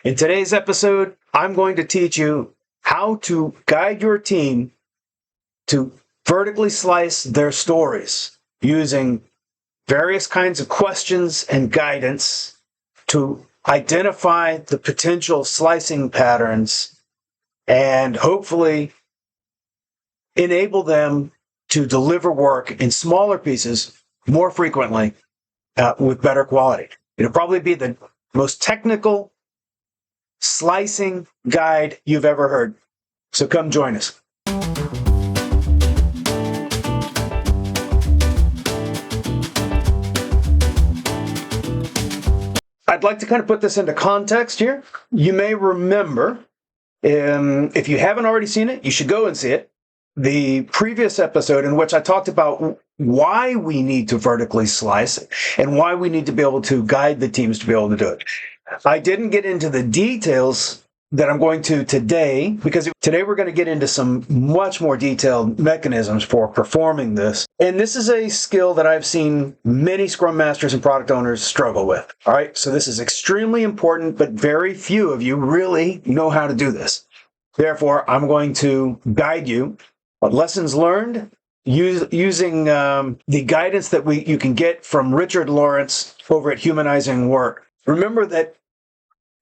In today's episode, I'm going to teach you how to guide your team to vertically slice their stories using various kinds of questions and guidance to identify the potential slicing patterns and hopefully enable them to deliver work in smaller pieces more frequently with better quality. It'll probably be the most technical slicing guide you've ever heard. So come join us. I'd like to kind of put this into context here. You may remember, if you haven't already seen it, you should go and see it. The previous episode in which I talked about why we need to vertically slice and why we need to be able to guide the teams to be able to do it. I didn't get into the details that I'm going to today, because today we're going to get into some much more detailed mechanisms for performing this. And this is a skill that I've seen many Scrum Masters and product owners struggle with. All right, so this is extremely important, but very few of you really know how to do this. Therefore, I'm going to guide you on lessons learned using the guidance that you can get from Richard Lawrence over at Humanizing Work. Remember that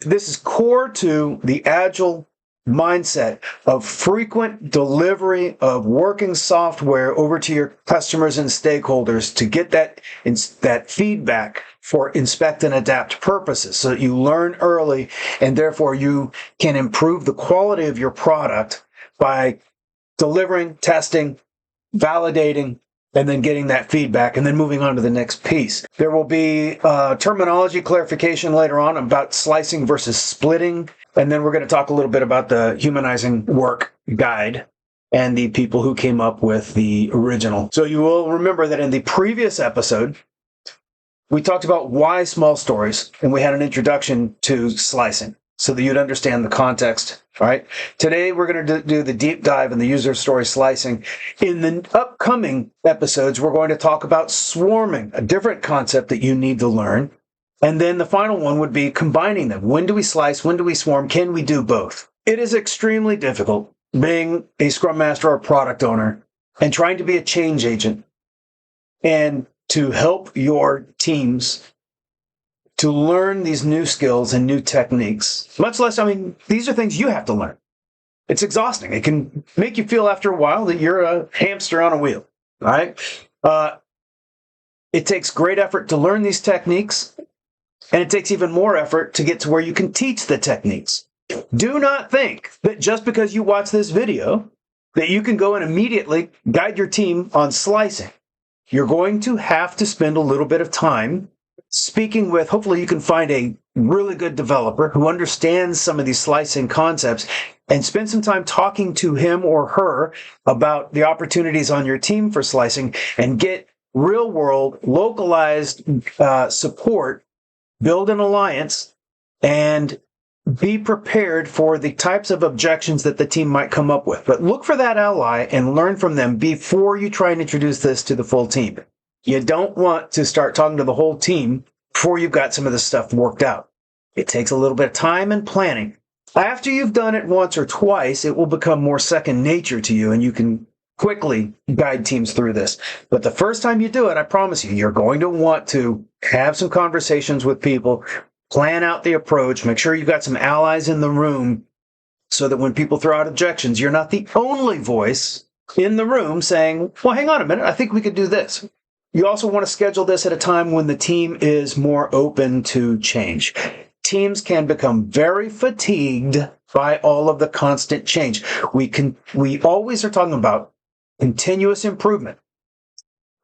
this is core to the agile mindset of frequent delivery of working software over to your customers and stakeholders to get that feedback for inspect and adapt purposes, so that you learn early and therefore you can improve the quality of your product by delivering, testing, validating, and then getting that feedback, and then moving on to the next piece. There will be terminology clarification later on about slicing versus splitting, and then we're going to talk a little bit about the Humanizing Work guide and the people who came up with the original. So you will remember that in the previous episode, we talked about why small stories, and we had an introduction to slicing so that you'd understand the context. All right. Today, we're going to do the deep dive in the user story slicing. In the upcoming episodes, we're going to talk about swarming, a different concept that you need to learn. And then the final one would be combining them. When do we slice? When do we swarm? Can we do both? It is extremely difficult being a Scrum Master or product owner and trying to be a change agent and to help your teams to learn these new skills and new techniques. Much less, these are things you have to learn. It's exhausting. It can make you feel after a while that you're a hamster on a wheel, all right? It takes great effort to learn these techniques, and it takes even more effort to get to where you can teach the techniques. Do not think that just because you watch this video that you can go and immediately guide your team on slicing. You're going to have to spend a little bit of time speaking with, hopefully you can find a really good developer who understands some of these slicing concepts and spend some time talking to him or her about the opportunities on your team for slicing and get real world, localized support, build an alliance, and be prepared for the types of objections that the team might come up with. But look for that ally and learn from them before you try and introduce this to the full team. You don't want to start talking to the whole team before you've got some of this stuff worked out. It takes a little bit of time and planning. After you've done it once or twice, it will become more second nature to you, and you can quickly guide teams through this. But the first time you do it, I promise you, you're going to want to have some conversations with people, plan out the approach, make sure you've got some allies in the room so that when people throw out objections, you're not the only voice in the room saying, well, hang on a minute, I think we could do this. You also want to schedule this at a time when the team is more open to change. Teams can become very fatigued by all of the constant change. We always are talking about continuous improvement.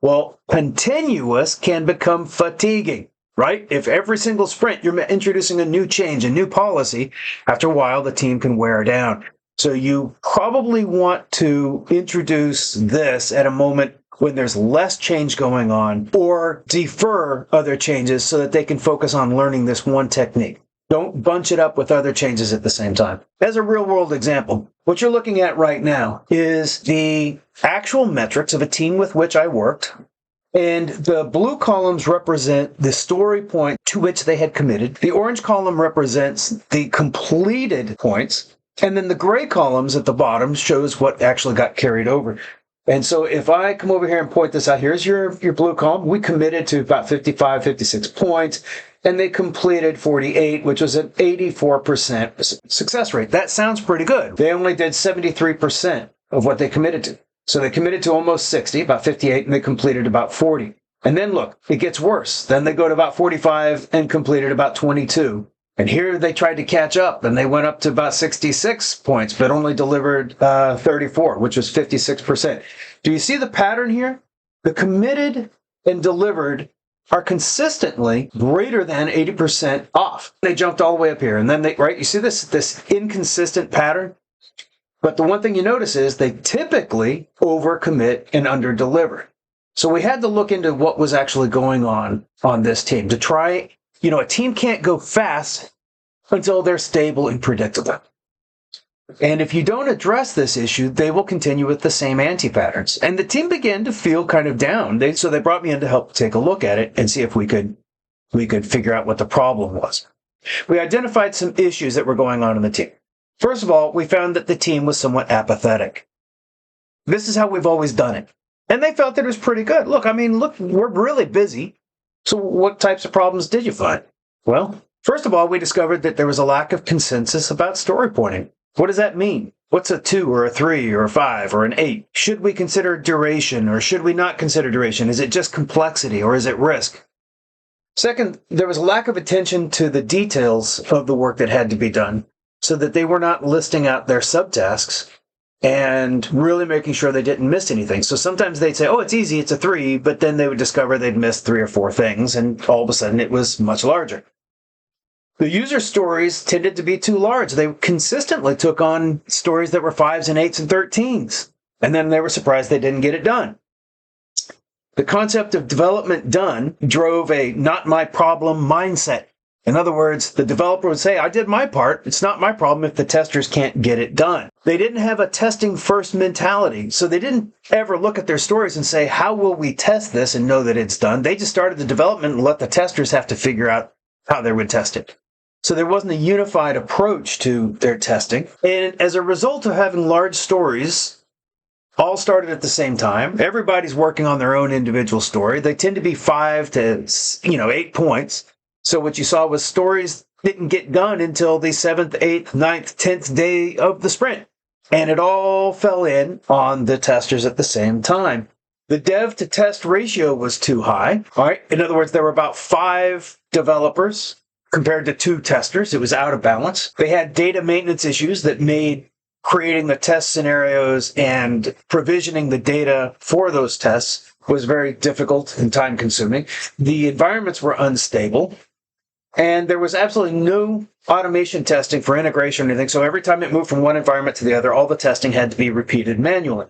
Well, continuous can become fatiguing, right? If every single sprint you're introducing a new change, a new policy, after a while the team can wear down. So you probably want to introduce this at a moment when there's less change going on, or defer other changes so that they can focus on learning this one technique. Don't bunch it up with other changes at the same time. As a real-world example, what you're looking at right now is the actual metrics of a team with which I worked And the blue columns represent the story point to which they had committed. The orange column represents the completed points. And then the gray columns at the bottom shows what actually got carried over. And so if I come over here and point this out, here's your blue column. We committed to about 55, 56 points, and they completed 48, which was an 84% success rate. That sounds pretty good. They only did 73% of what they committed to. So they committed to almost 60, about 58, and they completed about 40. And then look, it gets worse. Then they go to about 45 and completed about 22. And here they tried to catch up, and they went up to about 66 points, but only delivered 34, which was 56%. Do you see the pattern here? The committed and delivered are consistently greater than 80% off. They jumped all the way up here, and then you see this inconsistent pattern? But the one thing you notice is they typically overcommit and underdeliver. So we had to look into what was actually going on this team to try, a team can't go fast until they're stable and predictable. And if you don't address this issue, they will continue with the same anti-patterns. And the team began to feel kind of down. So they brought me in to help take a look at it and see if we could figure out what the problem was. We identified some issues that were going on in the team. First of all, we found that the team was somewhat apathetic. This is how we've always done it. And they felt that it was pretty good. Look, we're really busy. So what types of problems did you find? Well, first of all, we discovered that there was a lack of consensus about story pointing. What does that mean? What's a 2 or a 3 or a 5 or an 8? Should we consider duration or should we not consider duration? Is it just complexity or is it risk? Second, there was a lack of attention to the details of the work that had to be done, so that they were not listing out their subtasks and really making sure they didn't miss anything. So sometimes they'd say, oh, it's easy, it's a 3, but then they would discover they'd missed 3 or 4 things, and all of a sudden it was much larger. The user stories tended to be too large. They consistently took on stories that were 5s and 8s and 13s, and then they were surprised they didn't get it done. The concept of development done drove a not my problem mindset. In other words, the developer would say, I did my part. It's not my problem if the testers can't get it done. They didn't have a testing first mentality. So they didn't ever look at their stories and say, how will we test this and know that it's done? They just started the development and let the testers have to figure out how they would test it. So there wasn't a unified approach to their testing. And as a result of having large stories, all started at the same time. Everybody's working on their own individual story. They tend to be 5 to 8 points. So what you saw was stories didn't get done until the 7th, 8th, 9th, 10th day of the sprint. And it all fell in on the testers at the same time. The dev to test ratio was too high. All right. In other words, there were about 5 developers compared to 2 testers. It was out of balance. They had data maintenance issues that made creating the test scenarios and provisioning the data for those tests was very difficult and time consuming. The environments were unstable. And there was absolutely no automation testing for integration or anything. So every time it moved from one environment to the other, all the testing had to be repeated manually.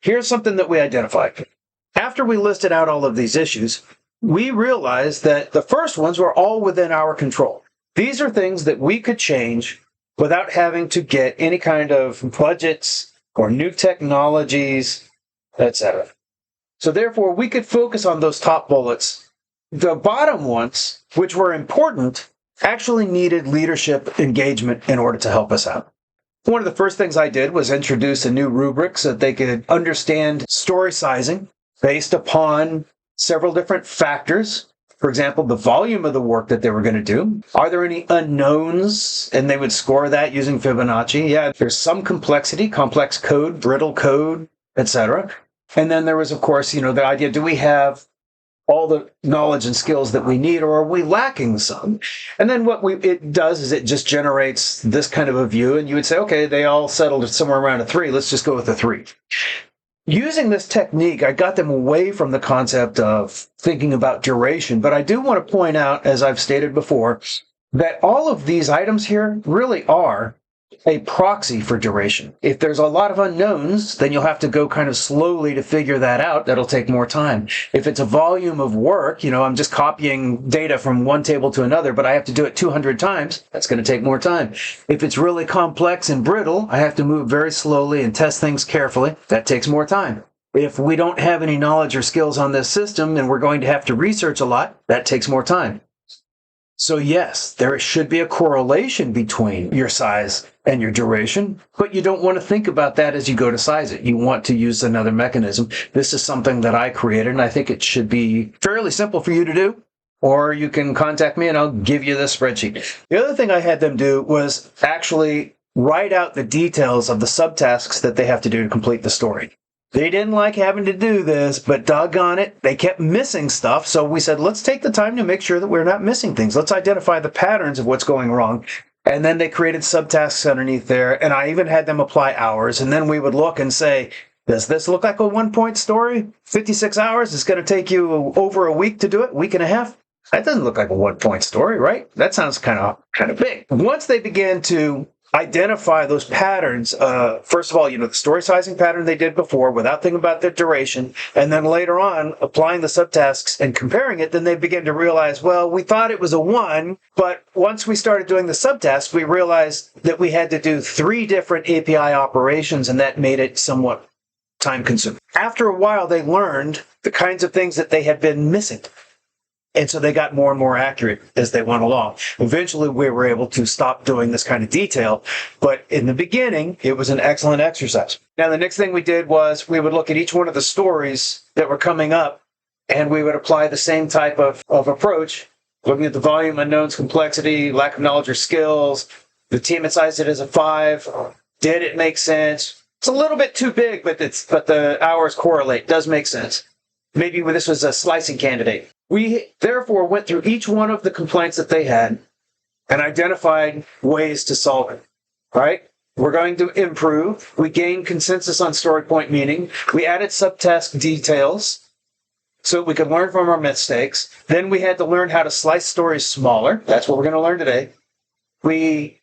Here's something that we identified. After we listed out all of these issues, we realized that the first ones were all within our control. These are things that we could change without having to get any kind of budgets or new technologies, etc. So therefore, we could focus on those top bullets. The bottom ones, which were important, actually needed leadership engagement in order to help us out. One of the first things I did was introduce a new rubric so that they could understand story sizing based upon several different factors. For example, the volume of the work that they were going to do. Are there any unknowns? And they would score that using Fibonacci. Yeah, there's some complexity, complex code, brittle code, etc. And then there was, of course, the idea, do we have all the knowledge and skills that we need, or are we lacking some? And then what it does is it just generates this kind of a view, and you would say, okay, they all settled somewhere around a 3. Let's just go with a 3. Using this technique, I got them away from the concept of thinking about duration, but I do want to point out, as I've stated before, that all of these items here really are a proxy for duration. If there's a lot of unknowns, then you'll have to go kind of slowly to figure that out. That'll take more time. If it's a volume of work, I'm just copying data from one table to another, but I have to do it 200 times, that's going to take more time. If it's really complex and brittle, I have to move very slowly and test things carefully. That takes more time. If we don't have any knowledge or skills on this system and we're going to have to research a lot, that takes more time. So yes, there should be a correlation between your size and your duration, but you don't want to think about that as you go to size it. You want to use another mechanism. This is something that I created, and I think it should be fairly simple for you to do, or you can contact me and I'll give you this spreadsheet. The other thing I had them do was actually write out the details of the subtasks that they have to do to complete the story. They didn't like having to do this, but doggone it, they kept missing stuff. So we said, let's take the time to make sure that we're not missing things. Let's identify the patterns of what's going wrong. And then they created subtasks underneath there. And I even had them apply hours. And then we would look and say, does this look like a 1-point story? 56 hours is going to take you over a week to do it, week and a half? That doesn't look like a 1-point story, right? That sounds kind of big. Once they began to identify those patterns, first of all, the story sizing pattern they did before without thinking about the duration, and then later on applying the subtasks and comparing it, then they begin to realize, well, we thought it was a 1, but once we started doing the subtasks, we realized that we had to do 3 different API operations, and that made it somewhat time consuming. After a while, they learned the kinds of things that they had been missing. And so they got more and more accurate as they went along. Eventually, we were able to stop doing this kind of detail. But in the beginning, it was an excellent exercise. Now, the next thing we did was we would look at each one of the stories that were coming up, and we would apply the same type of approach, looking at the volume, unknowns, complexity, lack of knowledge or skills. The team had sized it as a 5. Did it make sense? It's a little bit too big, but the hours correlate. Does make sense. Maybe this was a slicing candidate. We therefore went through each one of the complaints that they had and identified ways to solve it. Right? We're going to improve. We gained consensus on story point meaning. We added subtask details so we could learn from our mistakes. Then we had to learn how to slice stories smaller. That's what we're going to learn today. We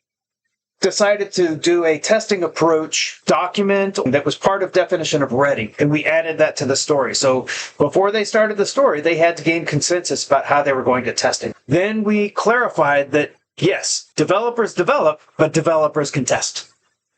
decided to do a testing approach document that was part of definition of ready, and we added that to the story. So before they started the story, they had to gain consensus about how they were going to test it. Then we clarified that, yes, developers develop, but developers can test.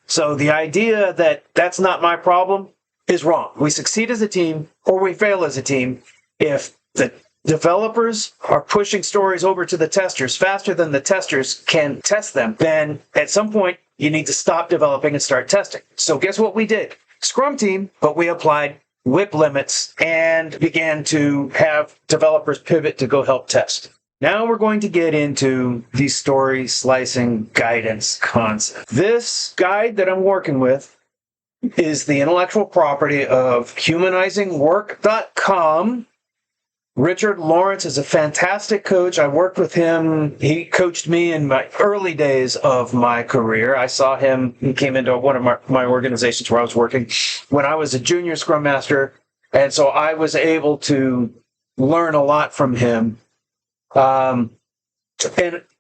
So the idea that that's not my problem is wrong. We succeed as a team or we fail as a team if the developers are pushing stories over to the testers faster than the testers can test them, then at some point you need to stop developing and start testing. So guess what we did? Scrum team, but we applied WIP limits and began to have developers pivot to go help test. Now we're going to get into the story slicing guidance concept. This guide that I'm working with is the intellectual property of humanizingwork.com. Richard Lawrence is a fantastic coach. I worked with him. He coached me in my early days of my career. I saw him. He came into one of my organizations where I was working when I was a junior Scrum Master. And so I was able to learn a lot from him. And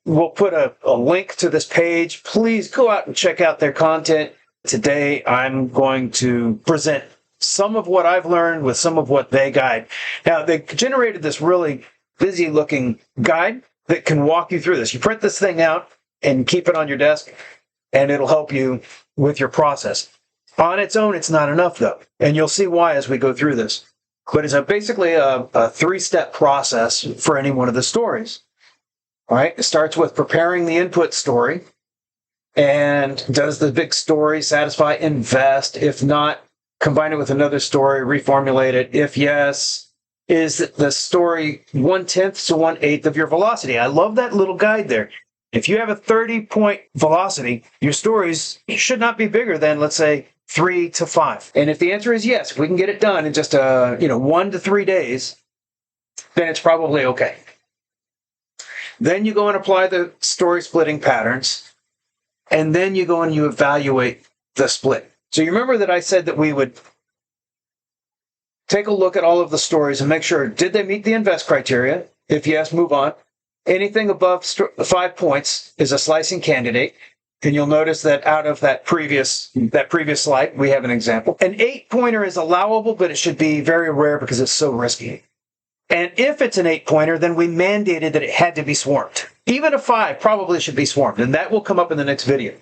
we'll put a link to this page. Please go out and check out their content. Today, I'm going to present some of what I've learned with some of what they guide. Now, they generated this really busy-looking guide that can walk you through this. You print this thing out and keep it on your desk, and it'll help you with your process. On its own, it's not enough, though, and you'll see why as we go through this. But it's basically a 3-step process for any one of the stories. All right, it starts with preparing the input story. And does the big story satisfy invest? If not, combine it with another story, reformulate it. If yes, is the story 1/10 to 1/8 of your velocity? I love that little guide there. If you have a 30-point velocity, your stories should not be bigger than, let's say, 3 to 5. And if the answer is yes, if we can get it done in just 1 to 3 days, then it's probably okay. Then you go and apply the story splitting patterns, and then you go and you evaluate the split. So you remember that I said that we would take a look at all of the stories and make sure, did they meet the invest criteria? If yes, move on. Anything above 5 points is a slicing candidate. And you'll notice that out of that previous slide, we have an example. An 8-pointer is allowable, but it should be very rare because it's so risky. And if it's an 8-pointer, then we mandated that it had to be swarmed. Even a 5 probably should be swarmed, and that will come up in the next video.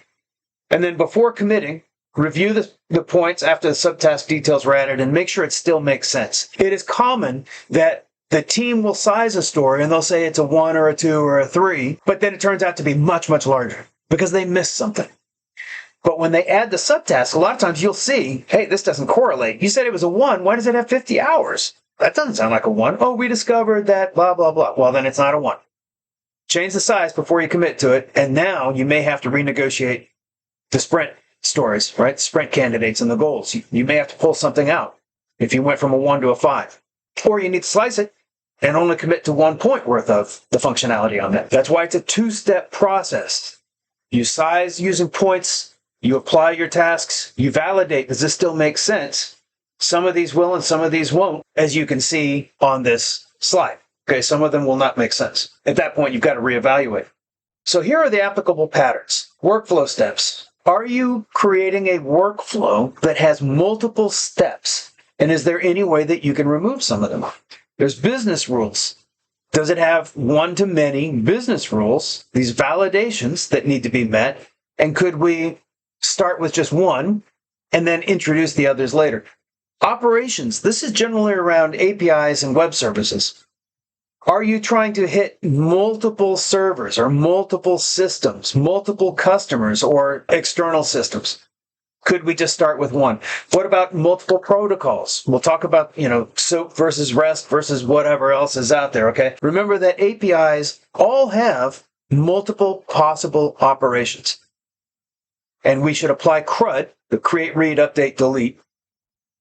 And then before committing, Review the points after the subtask details are added and make sure it still makes sense. It is common that the team will size a story and they'll say it's a 1 or a 2 or a 3, but then it turns out to be much, much larger because they missed something. But when they add the subtask, a lot of times you'll see, hey, this doesn't correlate. You said it was a 1. Why does it have 50 hours? That doesn't sound like a 1. Oh, we discovered that blah, blah, blah. Well, then it's not a 1. Change the size before you commit to it. And now you may have to renegotiate the sprint stories, right? Sprint candidates and the goals. You may have to pull something out if you went from a 1 to a 5. Or you need to slice it and only commit to 1 point worth of the functionality on that. That's why it's a 2-step process. You size using points, you apply your tasks, you validate, does this still make sense? Some of these will and some of these won't, as you can see on this slide. Okay, some of them will not make sense. At that point, you've got to reevaluate. So here are the applicable patterns. Workflow steps. Are you creating a workflow that has multiple steps? And is there any way that you can remove some of them? There's business rules. Does it have one-to-many business rules, these validations that need to be met? And could we start with just one and then introduce the others later? Operations. This is generally around APIs and web services. Are you trying to hit multiple servers or multiple systems, multiple customers or external systems? Could we just start with one? What about multiple protocols? We'll talk about, SOAP versus REST versus whatever else is out there, okay? Remember that APIs all have multiple possible operations. And we should apply CRUD, the create, read, update, delete,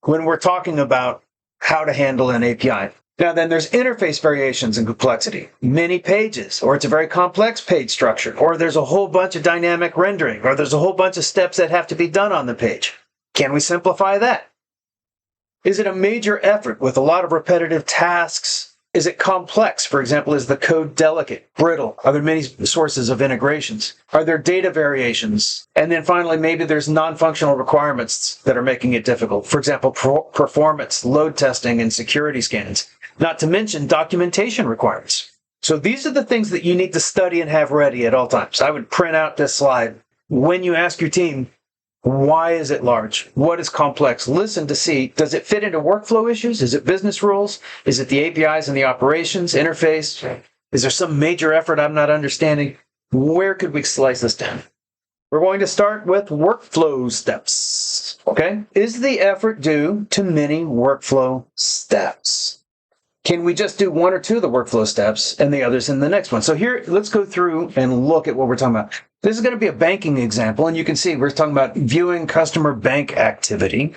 when we're talking about how to handle an API. Now then, there's interface variations and complexity. Many pages, or it's a very complex page structure, or there's a whole bunch of dynamic rendering, or there's a whole bunch of steps that have to be done on the page. Can we simplify that? Is it a major effort with a lot of repetitive tasks? Is it complex? For example, is the code delicate, brittle? Are there many sources of integrations? Are there data variations? And then finally, maybe there's non-functional requirements that are making it difficult. For example, performance, load testing, and security scans. Not to mention documentation requirements. So these are the things that you need to study and have ready at all times. I would print out this slide. When you ask your team, why is it large? What is complex? Listen to see, does it fit into workflow issues? Is it business rules? Is it the APIs and the operations interface? Is there some major effort I'm not understanding? Where could we slice this down? We're going to start with workflow steps. Okay? Is the effort due to many workflow steps? Can we just do 1 or 2 of the workflow steps and the others in the next one? So here, let's go through and look at what we're talking about. This is going to be a banking example, and you can see we're talking about viewing customer bank activity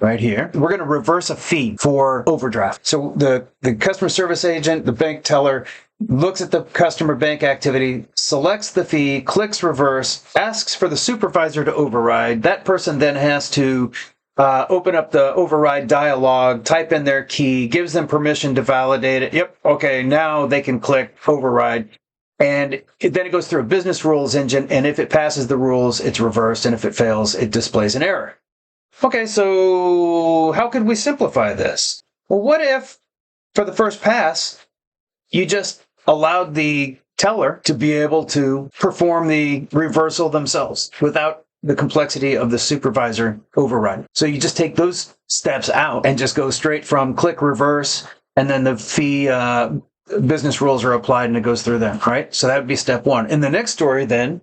right here. We're going to reverse a fee for overdraft. So the customer service agent, the bank teller, looks at the customer bank activity, selects the fee, clicks reverse, asks for the supervisor to override. That person then has to open up the override dialog, type in their key, gives them permission to validate it. Yep, okay, now they can click override. And then it goes through a business rules engine, and if it passes the rules, it's reversed, and if it fails, it displays an error. Okay, so how could we simplify this? Well, what if, for the first pass, you just allowed the teller to be able to perform the reversal themselves without the complexity of the supervisor override? So you just take those steps out and just go straight from click reverse, and then the fee business rules are applied and it goes through them, right? So that would be step 1. In the next story, then,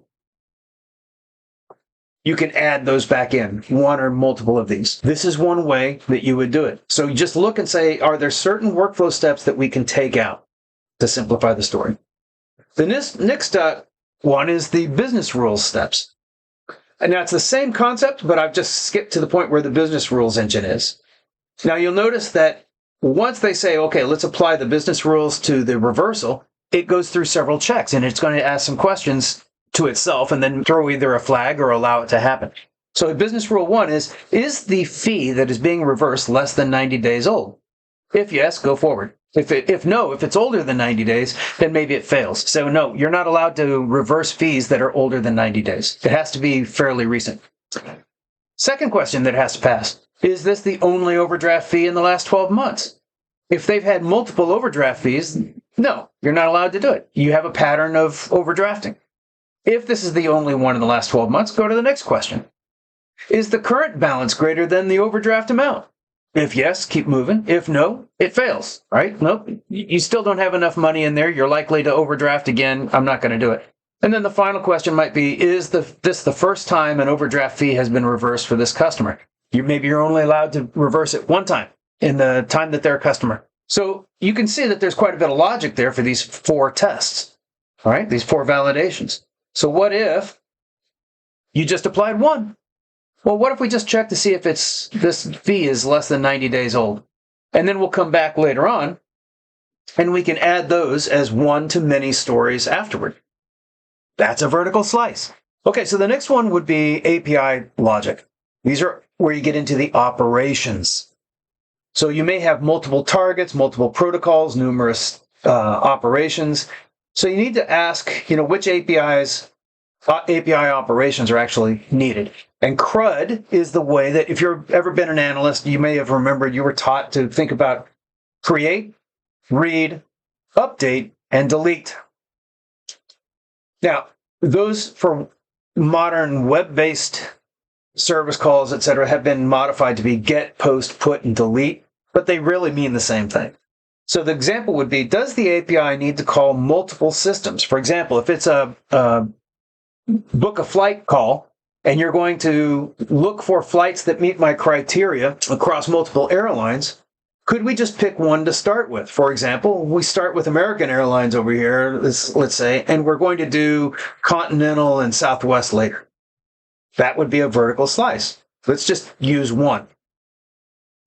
you can add those back in, 1 or multiple of these. This is one way that you would do it. So you just look and say, are there certain workflow steps that we can take out to simplify the story? The next one is the business rules steps. And now it's the same concept, but I've just skipped to the point where the business rules engine is. Now you'll notice that once they say, okay, let's apply the business rules to the reversal, it goes through several checks, and it's going to ask some questions to itself and then throw either a flag or allow it to happen. So business rule 1 is the fee that is being reversed less than 90 days old? If yes, go forward. If it's older than 90 days, then maybe it fails. So no, you're not allowed to reverse fees that are older than 90 days. It has to be fairly recent. Second question that has to pass. Is this the only overdraft fee in the last 12 months? If they've had multiple overdraft fees, no, you're not allowed to do it. You have a pattern of overdrafting. If this is the only one in the last 12 months, go to the next question. Is the current balance greater than the overdraft amount? If yes, keep moving. If no, it fails, right? Nope, you still don't have enough money in there. You're likely to overdraft again. I'm not going to do it. And then the final question might be, is this the first time an overdraft fee has been reversed for this customer? Maybe you're only allowed to reverse it one time in the time that they're a customer. So you can see that there's quite a bit of logic there for these 4 tests, all right? These 4 validations. So what if you just applied one? Well, what if we just check to see if this fee is less than 90 days old? And then we'll come back later on and we can add those as one-to-many stories afterward. That's a vertical slice. Okay, so the next one would be API logic. These are where you get into the operations. So you may have multiple targets, multiple protocols, numerous operations. So you need to ask, which API operations are actually needed. And CRUD is the way that, if you've ever been an analyst, you may have remembered you were taught to think about create, read, update, and delete. Now, those for modern web-based service calls, etc., have been modified to be get, post, put, and delete, but they really mean the same thing. So the example would be, does the API need to call multiple systems? For example, if it's a book a flight call, and you're going to look for flights that meet my criteria across multiple airlines, could we just pick one to start with? For example, we start with American Airlines over here, let's say, and we're going to do Continental and Southwest later. That would be a vertical slice. Let's just use one.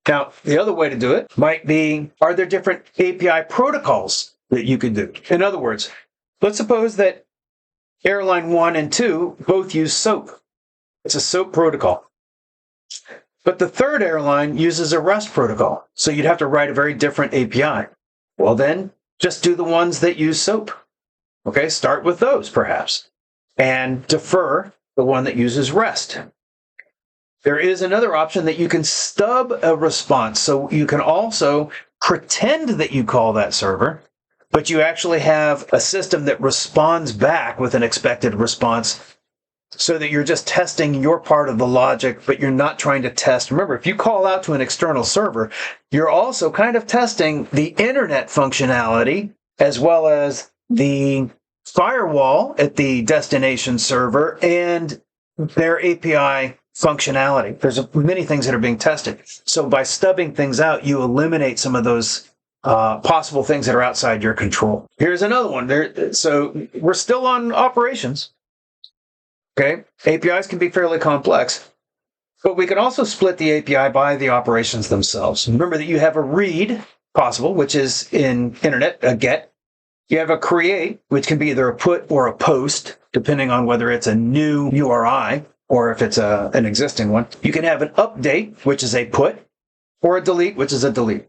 Now, the other way to do it might be, are there different API protocols that you could do? In other words, let's suppose that Airline 1 and 2 both use SOAP. It's a SOAP protocol. But the third airline uses a REST protocol, so you'd have to write a very different API. Well, then, just do the ones that use SOAP. Okay, start with those, perhaps, and defer the one that uses REST. There is another option that you can stub a response, so you can also pretend that you call that server, but you actually have a system that responds back with an expected response, so that you're just testing your part of the logic, but you're not trying to test. Remember, if you call out to an external server, you're also kind of testing the internet functionality as well as the firewall at the destination server and their API functionality. There's many things that are being tested. So by stubbing things out, you eliminate some of those possible things that are outside your control. Here's another one. So we're still on operations. Okay, APIs can be fairly complex, but we can also split the API by the operations themselves. Remember that you have a read possible, which is in internet, a get. You have a create, which can be either a put or a post, depending on whether it's a new URI or if it's an existing one. You can have an update, which is a put, or a delete, which is a delete.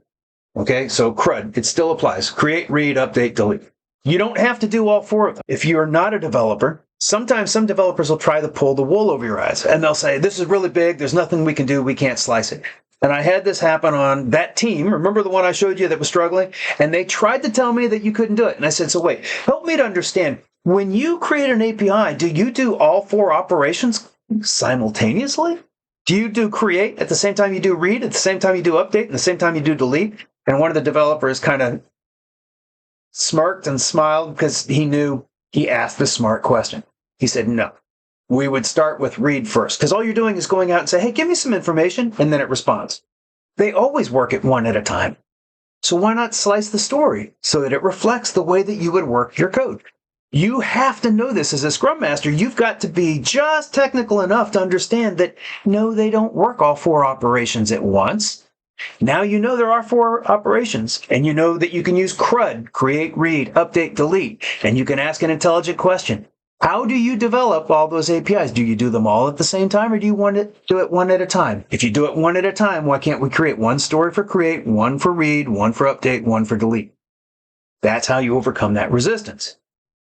Okay, so CRUD, it still applies. Create, read, update, delete. You don't have to do all 4 of them. If you're not a developer, sometimes some developers will try to pull the wool over your eyes, and they'll say, this is really big, there's nothing we can do, we can't slice it. And I had this happen on that team. Remember the one I showed you that was struggling? And they tried to tell me that you couldn't do it. And I said, so wait, help me to understand. When you create an API, do you do all 4 operations simultaneously? Do you do create at the same time you do read, at the same time you do update, at the same time you do delete? And one of the developers kind of smirked and smiled because he asked the smart question. He said, no, we would start with read first, because all you're doing is going out and say, hey, give me some information, and then it responds. They always work it one at a time. So why not slice the story so that it reflects the way that you would work your code? You have to know this as a Scrum Master. You've got to be just technical enough to understand that, no, they don't work all 4 operations at once. Now you know there are 4 operations, and you know that you can use CRUD, create, read, update, delete, and you can ask an intelligent question. How do you develop all those APIs? Do you do them all at the same time, or do you want to do it one at a time? If you do it one at a time, why can't we create one story for create, one for read, one for update, one for delete? That's how you overcome that resistance.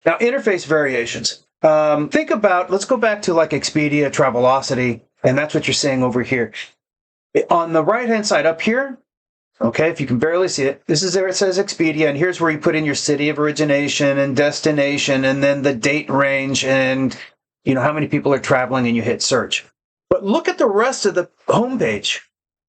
Now, interface variations. Let's go back to like Expedia, Travelocity, and that's what you're seeing over here. On the right-hand side up here, okay, if you can barely see it, this is where it says Expedia, and here's where you put in your city of origination and destination, and then the date range, and how many people are traveling, and you hit search. But look at the rest of the homepage.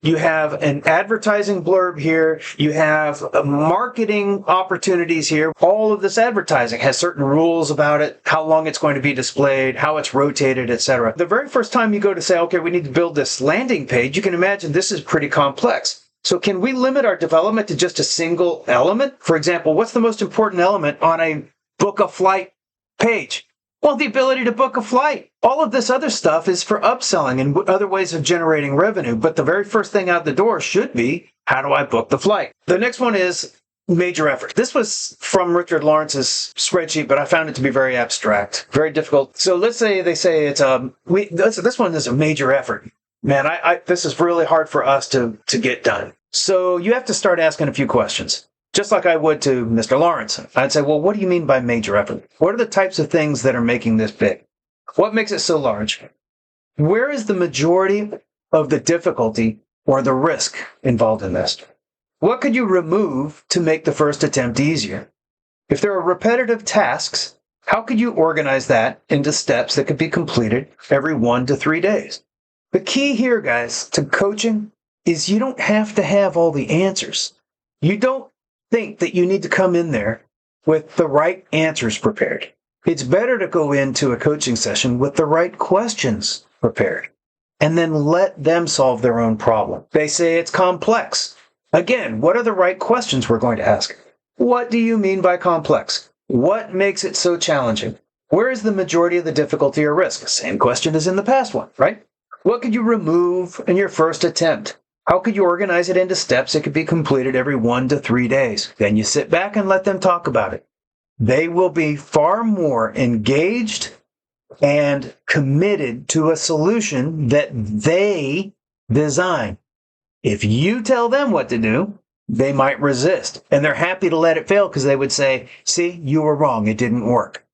You have an advertising blurb here. You have marketing opportunities here. All of this advertising has certain rules about it, how long it's going to be displayed, how it's rotated, etc. The very first time you go to say, okay, we need to build this landing page, you can imagine this is pretty complex. So can we limit our development to just a single element? For example, what's the most important element on a book a flight page? Well, the ability to book a flight. All of this other stuff is for upselling and other ways of generating revenue. But the very first thing out the door should be, how do I book the flight? The next one is major effort. This was from Richard Lawrence's spreadsheet, but I found it to be very abstract, very difficult. So let's say they say it's this one is a major effort. Man, this is really hard for us to get done. So you have to start asking a few questions. Just like I would to Mr. Lawrence. I'd say, well, what do you mean by major effort? What are the types of things that are making this big? What makes it so large? Where is the majority of the difficulty or the risk involved in this? What could you remove to make the first attempt easier? If there are repetitive tasks, how could you organize that into steps that could be completed every 1 to 3 days? The key here, guys, to coaching is you don't have to have all the answers. You don't think that you need to come in there with the right answers prepared. It's better to go into a coaching session with the right questions prepared and then let them solve their own problem. They say it's complex. Again, what are the right questions we're going to ask? What do you mean by complex? What makes it so challenging? Where is the majority of the difficulty or risk? Same question as in the past one, right? What could you remove in your first attempt? How could you organize it into steps that could be completed every 1 to 3 days? Then you sit back and let them talk about it. They will be far more engaged and committed to a solution that they design. If you tell them what to do, they might resist. And they're happy to let it fail because they would say, see, you were wrong. It didn't work.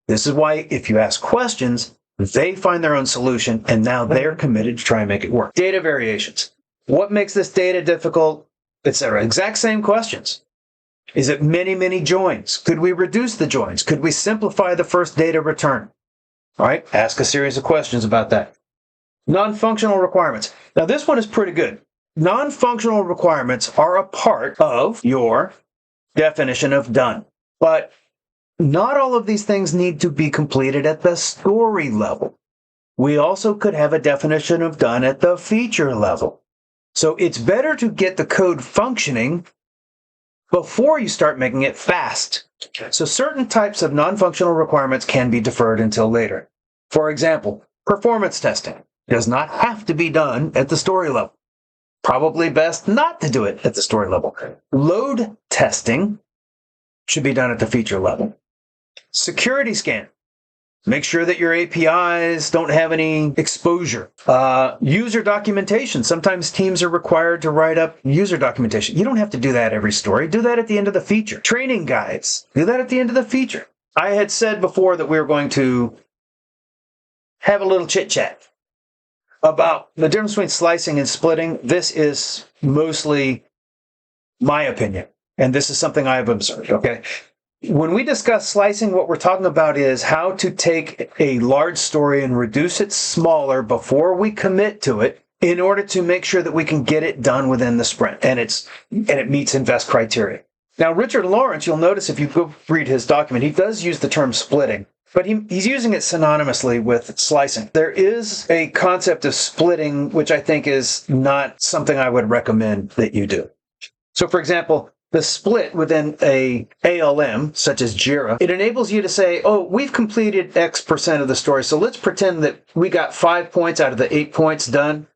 This is why if you ask questions, they find their own solution and now they're committed to try and make it work. Data variations. What makes this data difficult, etc.? Exact same questions. Is it many, many joins? Could we reduce the joins? Could we simplify the first data return? All right, ask a series of questions about that. Non-functional requirements. Now, this one is pretty good. Non-functional requirements are a part of your definition of done. But not all of these things need to be completed at the story level. We also could have a definition of done at the feature level. So it's better to get the code functioning before you start making it fast. So certain types of non-functional requirements can be deferred until later. For example, performance testing does not have to be done at the story level. Probably best not to do it at the story level. Load testing should be done at the feature level. Security scan. Make sure that your APIs don't have any exposure. User documentation. Sometimes teams are required to write up user documentation. You don't have to do that every story. Do that at the end of the feature. Training guides. Do that at the end of the feature. I had said before that we were going to have a little chit-chat about the difference between slicing and splitting. This is mostly my opinion, and this is something I've observed, okay? When we discuss slicing, what we're talking about is how to take a large story and reduce it smaller before we commit to it in order to make sure that we can get it done within the sprint and it meets invest criteria. Now, Richard Lawrence, you'll notice if you go read his document, he does use the term splitting, but he's using it synonymously with slicing. There is a concept of splitting, which I think is not something I would recommend that you do. So, for example, the split within a ALM, such as Jira, it enables you to say, oh, we've completed X% of the story, so let's pretend that we got 5 points out of the 8 points done.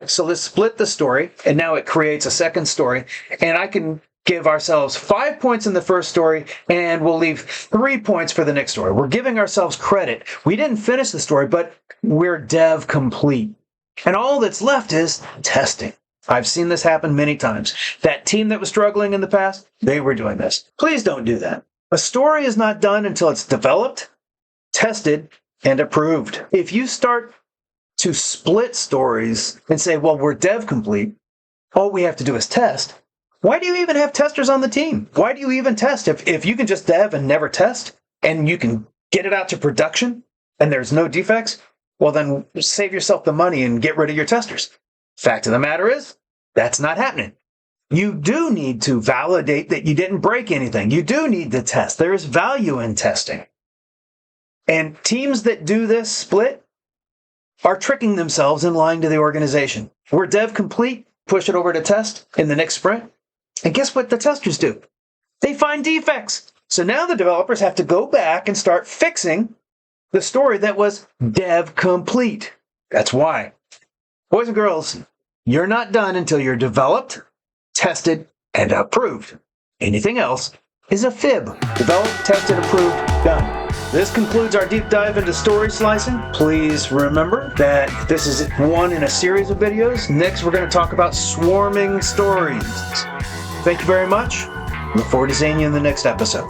So let's split the story, and now it creates a second story, and I can give ourselves 5 points in the first story, and we'll leave 3 points for the next story. We're giving ourselves credit. We didn't finish the story, but we're dev complete. And all that's left is testing. I've seen this happen many times. That team that was struggling in the past, they were doing this. Please don't do that. A story is not done until it's developed, tested, and approved. If you start to split stories and say, well, we're dev complete, all we have to do is test, why do you even have testers on the team? Why do you even test? If you can just dev and never test, and you can get it out to production, and there's no defects, Well, then save yourself the money and get rid of your testers. Fact of the matter is, that's not happening. You do need to validate that you didn't break anything. You do need to test. There is value in testing. And teams that do this split are tricking themselves and lying to the organization. We're dev complete, push it over to test in the next sprint. And guess what the testers do? They find defects. So now the developers have to go back and start fixing the story that was dev complete. That's why. Boys and girls, you're not done until you're developed, tested, and approved. Anything else is a fib. Developed, tested, approved, done. This concludes our deep dive into story slicing. Please remember that this is one in a series of videos. Next, we're going to talk about swarming stories. Thank you very much. Look forward to seeing you in the next episode.